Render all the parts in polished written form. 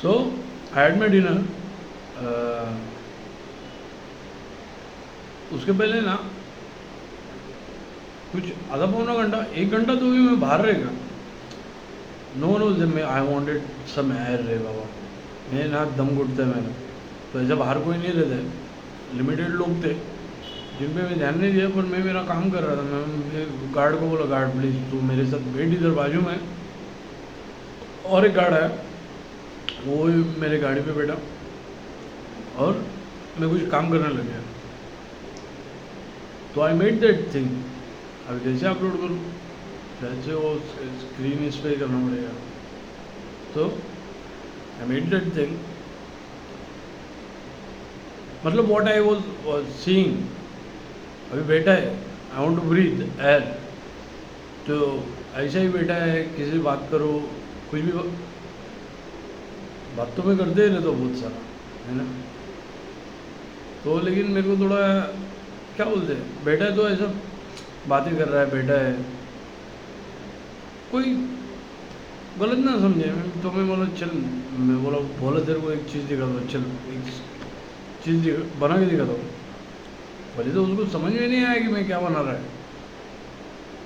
So I had my dinner. उसके पहले ना कुछ आधा पौना घंटा 1 घंटा तो भी मैं बाहर रहेगा। नो नो मैं आई वॉन्टेड सम एयर रे बाबा, मैं ना दम घुटता है मेरा। तो ऐसा बाहर कोई नहीं रहता है, लिमिटेड लोग थे जिन पे मैं ध्यान नहीं दिया, पर मैं मेरा काम कर रहा था। मैं गार्ड को बोला, गार्ड प्लीज़ तू मेरे साथ बैठ इधर बाजू में। और एक गार्ड है, वो मेरे गाड़ी पे बैठा और मैं कुछ काम करने लग गया। तो आई मेड दैट थिंग। अभी कैसे अपलोड करूँ, कैसे वो स्क्रीन इस पर करना पड़ेगा। तो आई मेड दैट थिंग, मतलब व्हाट आई वाज सीइंग। अभी बैठा है, I want to breathe air, तो ऐसा ही बैठा है, किसी से बात करो, कुछ भी बात तो मैं करते ही रहता हूँ बहुत सारा, है ना। तो लेकिन मेरे को थोड़ा क्या बोलते हैं, बैठा है तो ऐसा बातें कर रहा है, बैठा है, कोई गलत ना समझे। तो मैं बोला चल, मैं बोला तेरे को एक चीज़ दिखा दो, चल एक चीज़ बना के दिखा दो। पहले तो उसको समझ में नहीं आया कि मैं क्या बना रहा है।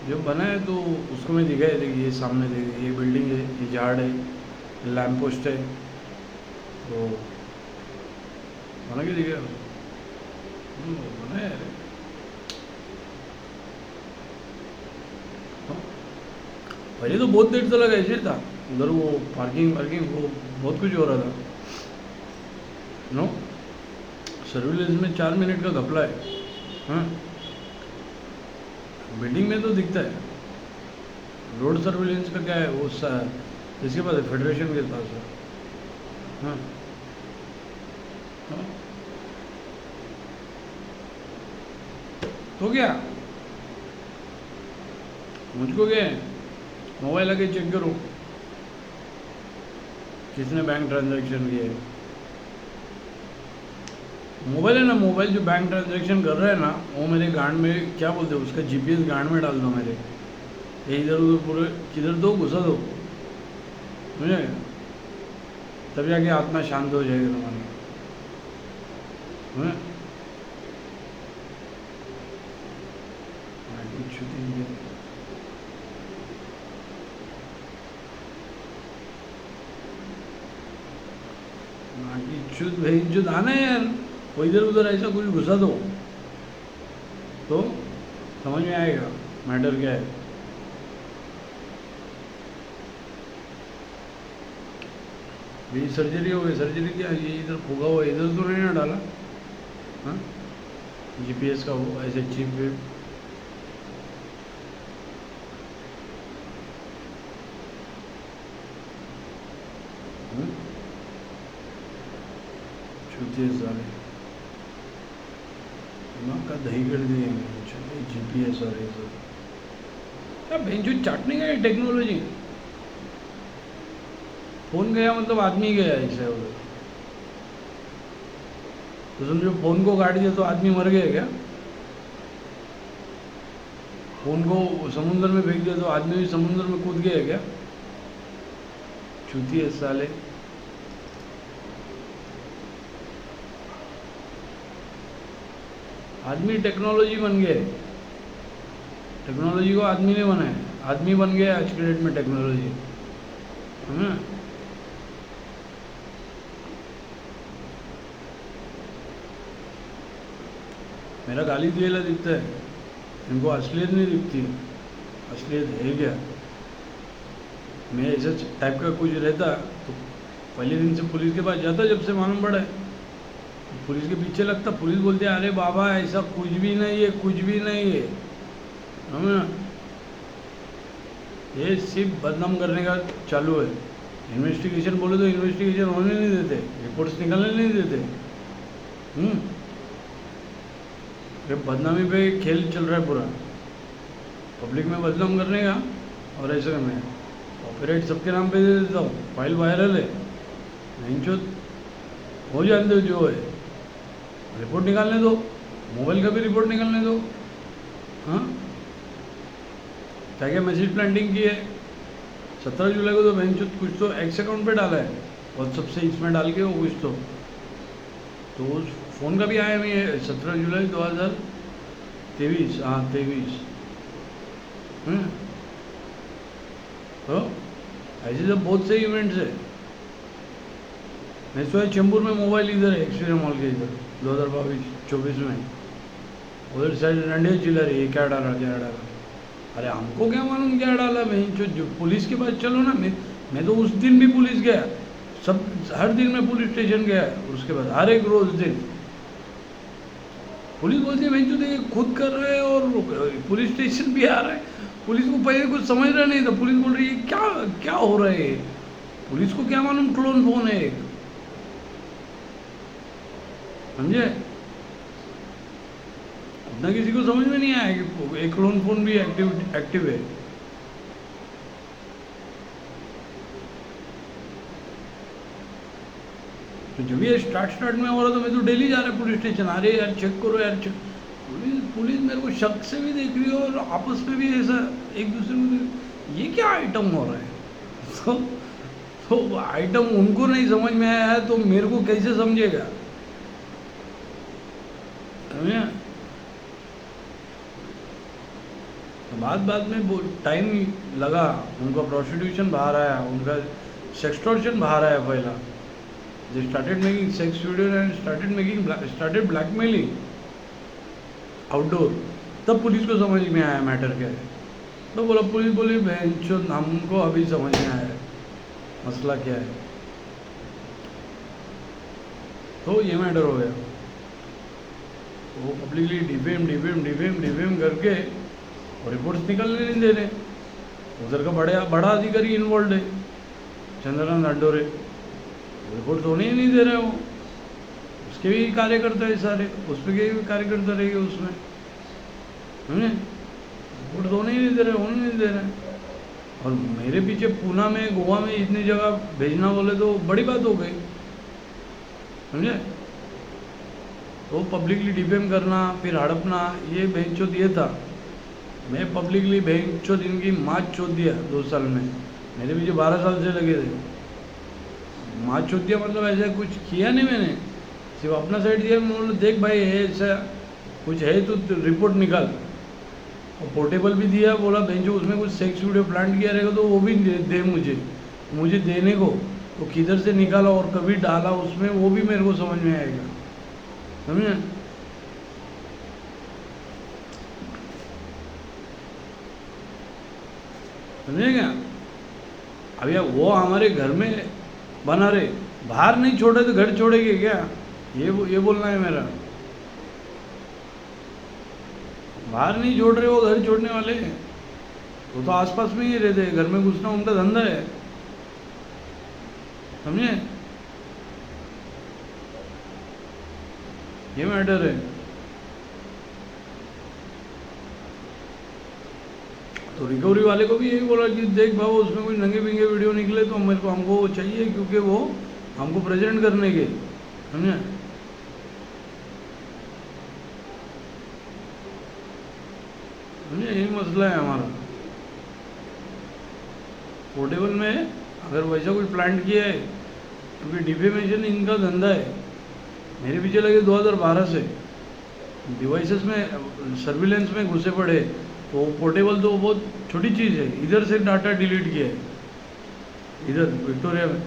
जब बना है तो उसको मैं दिखाया, देखिए ये सामने देखिए, ये बिल्डिंग है, ये झाड़ है, लैम्प पोस्ट है, तो बना के दिखाया। बनाया है। हाँ, पहले तो बहुत देर तक ऐसे था, उधर वो पार्किंग वार्किंग वो बहुत कुछ हो रहा था। नो सर्विलेंस में 4 मिनट का घपला है। हाँ, बिल्डिंग में तो दिखता है, रोड सर्विलेंस का क्या है वो इसके पास है, फेडरेशन के पास है। हाँ हाँ, तो क्या मुझको क्या है, मोबाइल आके चेक करो किसने बैंक ट्रांजैक्शन किया है। मोबाइल है ना, मोबाइल जो बैंक ट्रांजैक्शन कर रहा है ना, वो मेरे गांड में क्या बोलते हैं उसका, जीपीएस गांड में डाल दो मेरे, ये इधर उधर पूरे किधर दो घुसा दो, समझे, तब जाके आत्मा शांत हो जाएगी तुम्हारी। हाँ? चुत भाई चुत आना है यार, वो इधर उधर ऐसा कुछ घुसा दो तो समझ में आएगा मैटर क्या है। ये सर्जरी हो गई, सर्जरी क्या, ये इधर फूगा हुआ इधर तो नहीं ना डाला। हाँ, जीपीएस का वो ऐसे चिप विप, छुट्टी सारे दिमाग का दही कर दिए जीपीएस और ये सब। क्या बेंचू चाटने का टेक्नोलॉजी, फोन गया मतलब आदमी गया ऐसे उधर। तो समझो फोन को काट दिया तो आदमी मर गया क्या, फोन को समुद्र में फेंक दिया तो आदमी भी समुद्र में कूद गया क्या, चूती है साले। आदमी टेक्नोलॉजी बन गए, टेक्नोलॉजी को आदमी ने बनाया, आदमी बन गया आज के डेट में टेक्नोलॉजी, है ना। मेरा गाली दिएला दिखता है, इनको असलियत नहीं दिखती है। असलियत है क्या, मैं ऐसा टाइप का कुछ रहता तो पहले दिन से पुलिस के पास जाता, जब से मालूम पड़ा है तो पुलिस के पीछे लगता। पुलिस बोलती है अरे बाबा ऐसा कुछ भी नहीं है, कुछ भी नहीं है, ना, ये सिर्फ बदनाम करने का चालू है। इन्वेस्टिगेशन बोले तो इन्वेस्टिगेशन होने नहीं देते, रिपोर्ट्स निकलने नहीं देते। ये बदनामी पे खेल चल रहा है पूरा, पब्लिक में बदनाम करने का और ऐसे करने का। कॉपीराइट सबके नाम पे दे देता हूँ, फाइल वायरल है, नहीं हो जानते हो जो है, रिपोर्ट निकालने दो, मोबाइल का भी रिपोर्ट निकालने दो। हाँ, क्या क्या मैसेज प्लांटिंग की है 17 जुलाई को, तो बेंचुत कुछ तो एक्स अकाउंट पे डाला है, व्हाट्सअप से इसमें डाल के वो कुछ तो उस फ़ोन का भी आया मैं 17 जुलाई 2023, हाँ 23। तो ऐसे सब बहुत से इवेंट्स है। मैं सोचा चेंबूर में मोबाइल इधर है एक्सपीरियम मॉल के इधर 2022-24 में, उधर साइड रंडे चिल्ला रही है क्या डाला क्या डाला। अरे हमको क्या मालूम क्या डाला। मैं जो पुलिस के पास चलो ना, मैं तो उस दिन भी पुलिस गया, सब हर दिन मैं पुलिस स्टेशन गया, उसके बाद हर एक रोज दिन पुलिस बोलती है मैं जो ये खुद कर रहे हैं और पुलिस स्टेशन भी आ रहा है। पुलिस को पहले कुछ समझ रहा नहीं था, पुलिस बोल रही है क्या क्या हो रहा है। पुलिस को क्या मालूम क्लोन फोन है, समझे। उतना किसी को समझ में नहीं आया कि एक क्लोन फोन भी एक्टिव है। तो जब ये स्टार्ट में हो रहा तो मैं तो डेली जा रहा पुलिस स्टेशन, अरे यार चेक करो यार चेक। पुलिस मेरे को शक से भी देख रही है और आपस में भी ऐसा एक दूसरे को ये क्या आइटम हो रहा है। तो आइटम उनको नहीं समझ में आया है तो मेरे को कैसे समझेगा, समझे। तो बात में टाइम लगा, उनका प्रोस्टिट्यूशन बाहर आया, उनका सेक्सटॉर्शन बाहर आया पहला। They started making sex videos and started blackmailing outdoor। तब पुलिस को समझ में आया मैटर क्या है। तो बोला पुलिस बोली बेंचो हमको अभी समझ में आया है मसला क्या है। तो ये मैटर हो गया। वो पब्लिकली डिफेम करके रिपोर्ट्स निकलने नहीं दे रहे। उधर का बड़ा अधिकारी इन्वॉल्व है, चंद्रकांत अड्डोरे, रिपोर्ट होने ही नहीं दे रहे। वो उसके भी कार्यकर्ता है सारे, उस पर के भी कार्यकर्ता रहेंगे उसमें, समझे। रिपोर्ट होने ही नहीं दे रहे, होने नहीं दे रहे। और मेरे पीछे पूना में गोवा में इतनी जगह भेजना बोले तो बड़ी बात हो गई, समझे। तो पब्लिकली डिफेम करना फिर हड़पना ये बेंचोद ये था। मैं पब्लिकली बेंचोद इनकी माच चोद दिया 2 साल में। मेरे पीछे 12 साल से लगे थे। माँ चोद दिया मतलब ऐसा कुछ किया नहीं मैंने, सिर्फ अपना साइड दिया। मैं बोला देख भाई ऐसा कुछ है तो रिपोर्ट निकाल। और पोर्टेबल भी दिया, बोला बेंचो उसमें कुछ सेक्स वीडियो प्लांट किया रहेगा तो वो भी दे मुझे देने को। तो किधर से निकाला और कभी डाला उसमें वो भी मेरे को समझ में आएगा, समझे। समझे क्या। अभी वो हमारे घर में बना रहे, बाहर नहीं छोड़े तो घर छोड़ेंगे क्या, ये बोलना है मेरा। बाहर नहीं छोड़ रहे वो घर छोड़ने वाले, वो तो आसपास में ही रहते, घर में घुसना उनका धंधा है, समझे। ये मैटर है। तो रिकवरी वाले को भी यही बोला कि देख बाबू उसमें कोई नंगे बिंगे वीडियो निकले तो हमको वो चाहिए, क्योंकि वो हमको प्रेजेंट करने के, समझे। समझे यही मसला है हमारा। पोर्टेबल में अगर वैसा कुछ प्लांट किया है, क्योंकि डिफेमेशन इनका धंधा है। मेरे पीछे लगे 2012 से डिवाइसेस में सर्विलेंस में घुसे पड़े। तो पोर्टेबल तो बहुत छोटी चीज़ है, इधर से डाटा डिलीट किया है, इधर विक्टोरिया में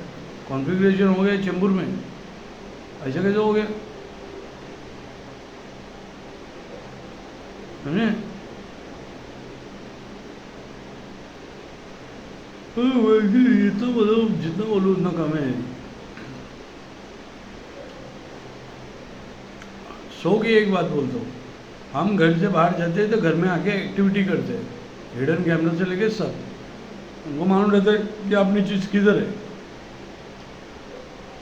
कॉन्फ़िगरेशन हो गया चेंबूर में, ऐसा कैसे हो गया, समझे। ये तो मतलब जितना बोलूँ उतना कम है। सो की एक बात बोलता हूँ, हम घर से बाहर जाते हैं तो घर में आके एक्टिविटी करते हैं, हिडन कैमरा से लेके सब, उनको मालूम रहता है कि अपनी चीज़ किधर है।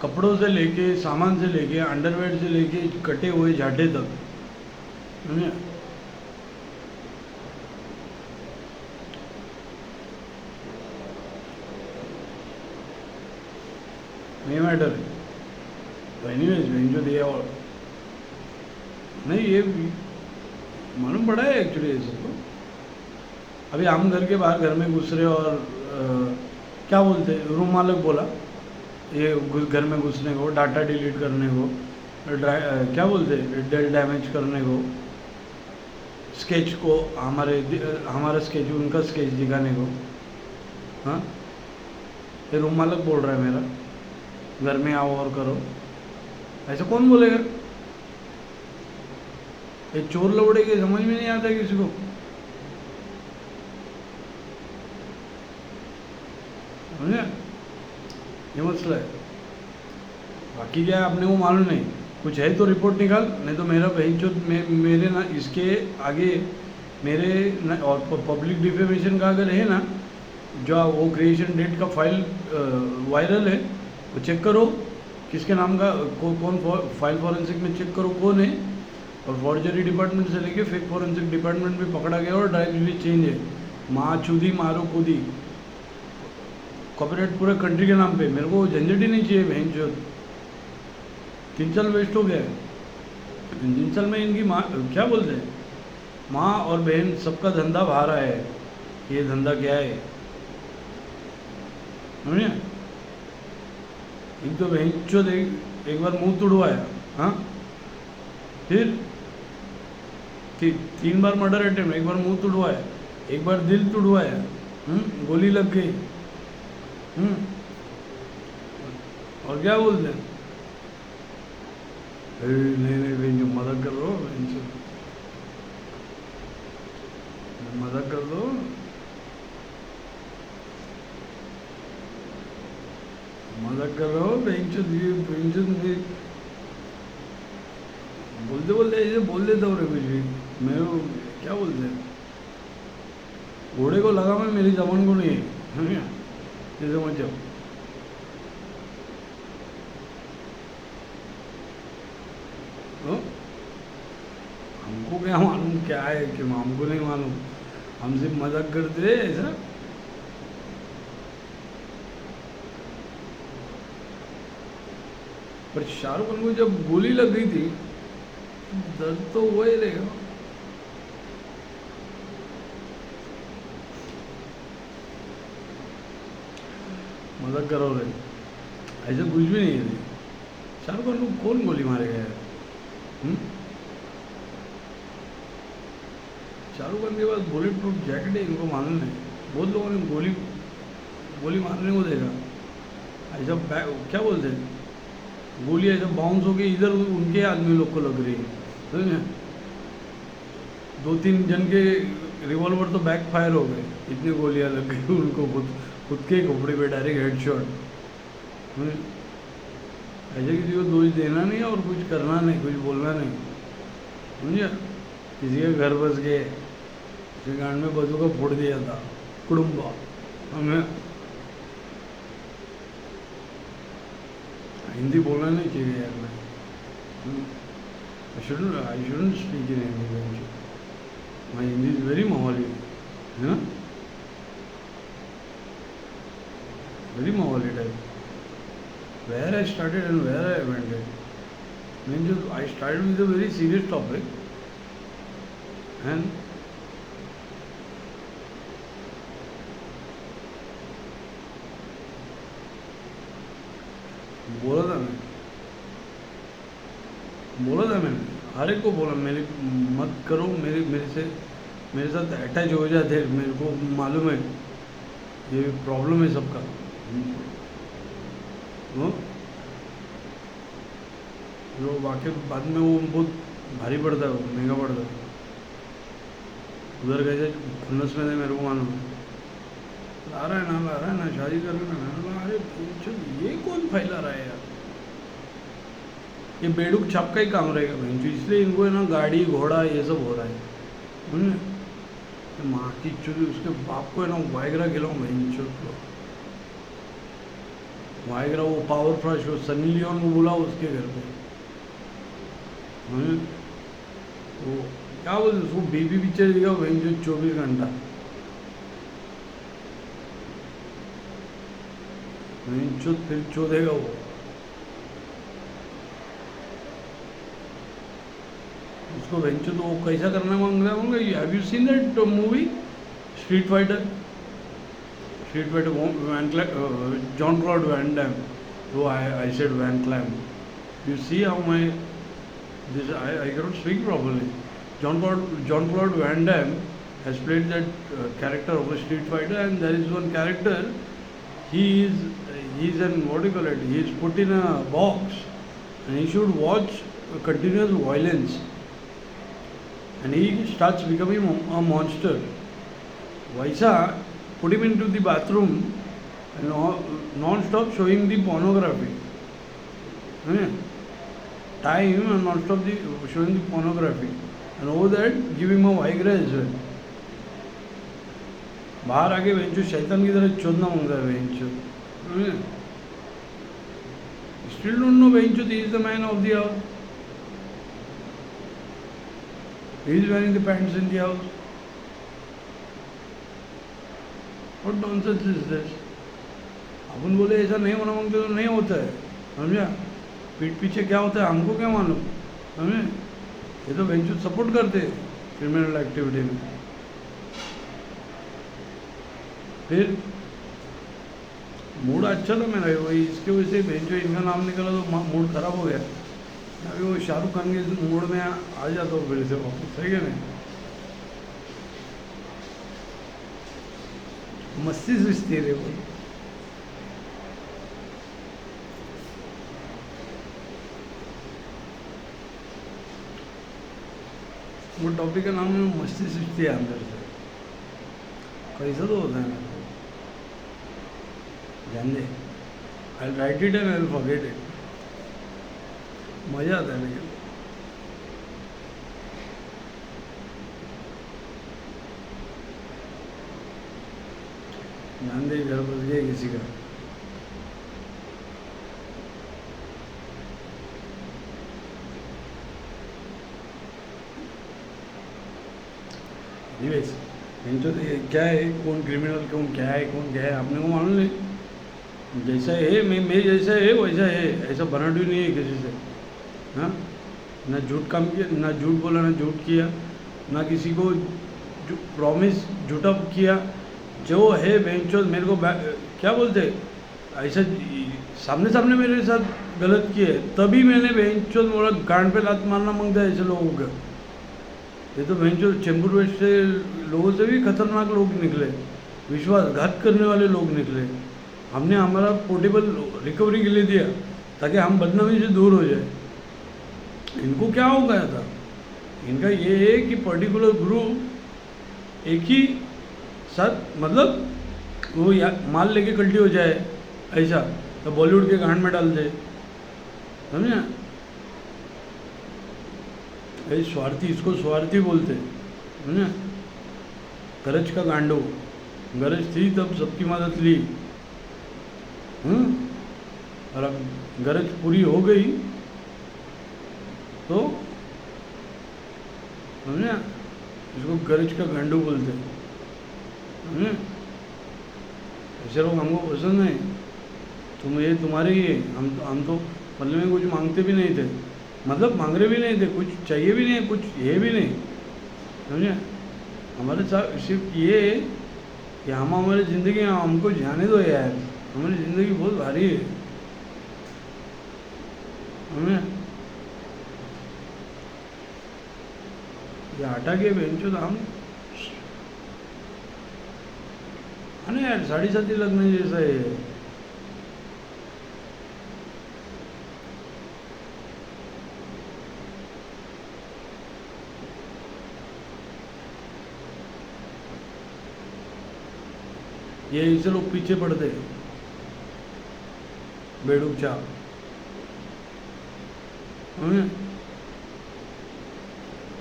कपड़ों से लेके सामान से लेके अंडरवेयर से लेके कटे हुए झाटे तक, समझे। नहीं मैटर है। तो एनीवेज जो दिया और नहीं ये मालूम पड़ा है एक्चुअली ये सबको। अभी हम घर के बाहर घर में घुस रहे और क्या बोलते हैं, रूम मालिक बोला ये घर में घुसने को, डाटा डिलीट करने को, क्या बोलते हैं, डेल डैमेज करने को, स्केच को हमारा स्केच उनका स्केच दिखाने को। हाँ, ये रूम मालक बोल रहा है मेरा, घर में आओ और करो, ऐसा कौन बोलेगा? ये चोर लौड़े के समझ में नहीं आता किसी को। समझे? ये मसला है। बाकी क्या है अपने को मालूम नहीं, कुछ है तो रिपोर्ट निकाल, नहीं तो मेरा बहन चो मेरे ना इसके आगे मेरे ना, और पब्लिक डिफेमेशन का अगर है ना, जो वो क्रिएशन डेट का फाइल वायरल है, वो चेक करो किसके नाम का, कौन फाइल फॉरेंसिक में चेक करो कौन है, और फॉर्जरी डिपार्टमेंट से लेके फेक फॉरेंसिक डिपार्टमेंट भी पकड़ा गया और ड्राइव भी चेंज है। माँ चूदी मारो कूदी, कॉपीराइट पूरे कंट्री के नाम पे, मेरे को झंझट ही नहीं चाहिए बहन चो। 3 साल वेस्ट हो गया है। 3 साल में इनकी माँ क्या बोलते हैं, माँ और बहन सबका धंधा बाहर आया है। ये धंधा क्या है समझे? एक तो बहन चो एक बार मुंह तुड़वाया, हाँ, फिर 3 बार मर्डर अटेम्प्ट, एक बार मुंह तुड़वाया, एक बार दिल तुड़वाया, गोली लग गई। और क्या बोलते हैं, नहीं बहन जो मदद कर लो, मदद कर दो, मदद कर रहे हो बहन। बोलते ऐसे बोल देता हूँ कुछ भी, मेरे को क्या बोलते हैं, घोड़े को लगा मैं, मेरी जबान को नहीं है, ये समझ जाओ। हमको क्या मालूम क्या है कि हमको नहीं मालूम, हम सिर्फ मजाक करते हैं ऐसा। पर शाहरुख खान को जब गोली लग गई थी, दर्द तो हुआ ही रहेगा। मजाक करो रे, ऐसा कुछ भी नहीं है। शाहरुख खान को कौन गोली मारेगा यार? शाहरुख खान के पास बुलेट प्रूफ जैकेट है, इनको मालूम है। बहुत लोगों ने गोली मारने को देखा, ऐसा क्या बोलते हैं, गोली ऐसा बाउंस होके इधर उनके आदमी लोग को लग रही है, समझे? 2-3 जन के रिवॉल्वर तो बैक फायर हो गए, इतनी गोलियां लग गई उनको, खुद के खोपड़ी पे डायरेक्ट हेडशॉट। ऐसे किसी को दोष देना नहीं और कुछ करना नहीं, कुछ बोलना नहीं, समझे? किसी के घर बस गए, किसी गांड में बंदूक फोड़ दिया था, कुड़ुम्बा, हमें हिंदी बोलना नहीं चाहिए यार। मैं I shouldn't speak in Hindi, my Hindi is very माहौली, है ना, very Mawali type. Where I started and where I ended. Means I started with a very serious topic and बोला था मैंने हर एक को बोला, मेरे मत करो, मेरे साथ अटैच हो जाते, मेरे को मालूम है ये प्रॉब्लम है सबका। जो वाकई बाद में वो बहुत भारी पड़ता है, वो महंगा पड़ता है। उधर कैसे खुन्नस में थे मेरे को मालूम है, ला रहा है ना शादी कर रहा है ना, अरे ये कौन फैला रहा है यार, ये बेडूक छाप का ही काम रहेगा बहन चो, इसलिए इनको है ना गाड़ी घोड़ा ये सब हो रहा है, समझे? माँ की चुरी, उसके बाप को है ना वाइग्रा खिलाऊँ बहन चो, वाइग्रा, वो पावर फ्लश, वो सनी लियोन को बुलाओ उसके घर पे, वो क्या बोलते उसको, बेबी पिक्चर दिखाओ बहन चो 24 घंटा, बहन चो फिर चोदेगा वो। उसको बहन चो तो वो कैसा करना मांग रहा होगा, have you seen that movie Street Fighter, Jean Claude Van Damme, So I said Van Clam. You see how I cannot speak properly. John Claude Van Damme has played that character of a street fighter, and there is one character. He's an what do you call it? He is put in a box, and he should watch continuous violence, and he starts becoming a monster. Vaisa put him into the bathroom and non-stop showing the pornography. Tie him and non-stop showing the pornography, and over that give him a Viagra as well. बाहर आके बेंचो शैतान की तरह चोदना मांगता है बेंचो. Still don't know बेंचो he is the man of the house. He is wearing the pants in the house. What nonsense is this? अपन बोले ऐसा नहीं होना मांगते तो नहीं होता है, समझा? पीठ पीछे क्या होता है हमको क्या मालूम, समझे? ये तो बेंचो सपोर्ट करते क्रिमिनल एक्टिविटी में. फिर मूड अच्छा था मेरा, वही इसके वजह से बेंचो इनका नाम निकला तो मूड खराब हो गया. अभी वो शाहरुख खान के मूड में आ जाता हूँ फिर से वापस, सही है नहीं? मस्ती सुस्ती रे भाई. वो टॉपिक का नाम है मस्ती सुस्ती है अंदर से. कैसा तो होता है ना, ध्यान दे. I write it and I will forget it. मज़ा आता है लेकिन. ध्यान दे, घर बस गया किसी का. तो क्या है, कौन क्रिमिनल कौन क्या है, कौन क्या है आपने को मालूम नहीं. जैसा है मैं जैसा है वैसा है, ऐसा बनाडू नहीं है किसी से. हाँ, ना झूठ काम किया, ना झूठ बोला, ना झूठ किया, ना किसी को प्रॉमिस झूठा किया. जो है बेंचो मेरे को क्या बोलते ऐसा सामने मेरे साथ गलत किए, तभी मैंने बेंचो बोला गांड पे लात मारना मांगता है ऐसे लोगों का. ये तो बेंचो चेंबूर वेस्ट से लोगों से भी खतरनाक लोग निकले, विश्वासघात करने वाले लोग निकले. हमने हमारा पोर्टेबल रिकवरी के लिए दिया ताकि हम बदनामी से दूर हो जाए. इनको क्या हो गया था, इनका ये है कि पर्टिकुलर ग्रुप एक ही साथ मतलब वो माल लेके कल्टी हो जाए ऐसा, तो बॉलीवुड के गांड में डाल दे, समझे? ये स्वार्थी, इसको स्वार्थी बोलते, समझे? गरज का गांडो, गरज थी तब सबकी मदद ली, और अब गरज पूरी हो गई तो समझे, इसको गरज का गांडू बोलते. ऐसे लोग हमको पसंद नहीं. तुम ये तुम्हारे ही है, हम तो पल्ले में कुछ मांगते भी नहीं थे, मतलब मांग रहे भी नहीं थे, कुछ चाहिए भी नहीं, कुछ ये भी नहीं, समझे? हमारे साथ सिर्फ ये है कि हम हमारी ज़िंदगी हमको जाने दो यार, हमारी ज़िंदगी बहुत भारी है, हमें ये हटा के बेंचो तो हम अरे यार 7.5 लगने जैसा है. ये इसे लोग पीछे पड़ते बेड़ूक चाप,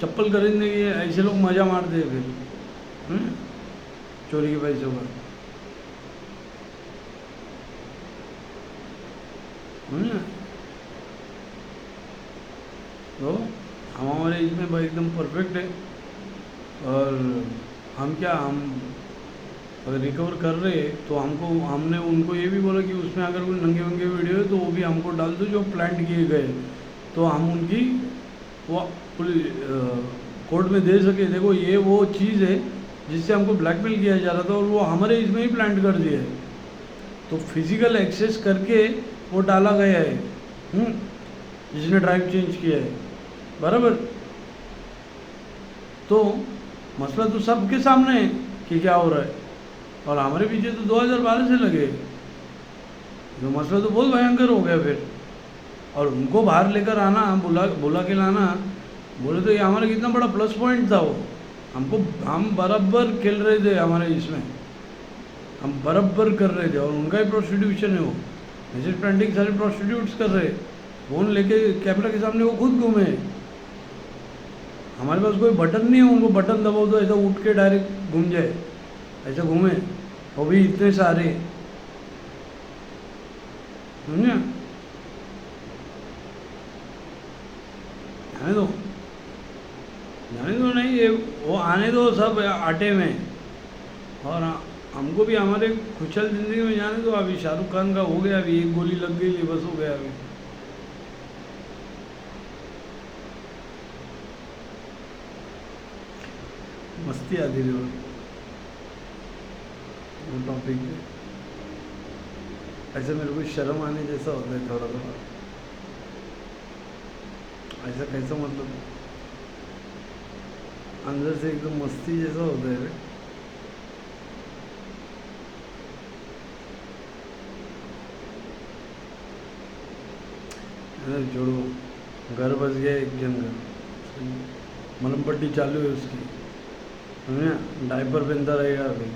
चप्पल खरीदने के ऐसे लोग मज़ा मारते हैं फिर चोरी के पैसों का. तो हम हमारे इसमें भाई एकदम परफेक्ट है, और हम अगर रिकवर कर रहे तो हमने उनको ये भी बोला कि उसमें अगर कोई नंगे वंगे वीडियो है तो वो भी हमको डाल दो जो प्लांट किए गए, तो हम उनकी वो कोर्ट में दे सके. देखो ये वो चीज़ है जिससे हमको ब्लैकमेल किया जा रहा था, और वो हमारे इसमें ही प्लांट कर दिया है. तो फिज़िकल एक्सेस करके वो डाला गया है, जिसने ड्राइव चेंज किया है, बराबर। तो मसला तो सबके सामने है कि क्या हो रहा है, और हमारे पीछे तो 2012 से लगे, जो मसला तो बहुत भयंकर हो गया फिर। और उनको बाहर लेकर आना, बुला के लाना, बोले तो ये हमारा कितना बड़ा प्लस पॉइंट था वो। हम बराबर खेल रहे थे हमारे इसमें, हम बराबर कर रहे थे, और उनका ही प्रोस्टिट्यूशन है वो, मिसेज पेंटिंग सारे प्रोस्टिट्यूट्स कर रहे, फ़ोन लेके कैमरा के सामने वो खुद घूमे। हमारे पास कोई बटन नहीं है, उनको बटन दबाओ तो ऐसा उठ के डायरेक्ट घूम जाए, ऐसे घूमे, वो भी इतने सारे, समझे। जाने दो नहीं, ये वो आने दो सब आटे में, और हमको भी हमारे खुशहाल ज़िंदगी में जाने दो। अभी शाहरुख खान का हो गया, अभी एक गोली लग गई, बस हो गया अभी। मस्ती आती थी वो टॉपिक पे, ऐसे मेरे को शर्म आने जैसा होता है थोड़ा थोड़ा, ऐसा कैसा मतलब अंदर से एकदम मस्ती जैसा होता है। अरे छोड़ो, घर बस गया एक जन का, मलम पट्टी चालू है उसकी, समझे, डायपर पहनता रहेगा अभी।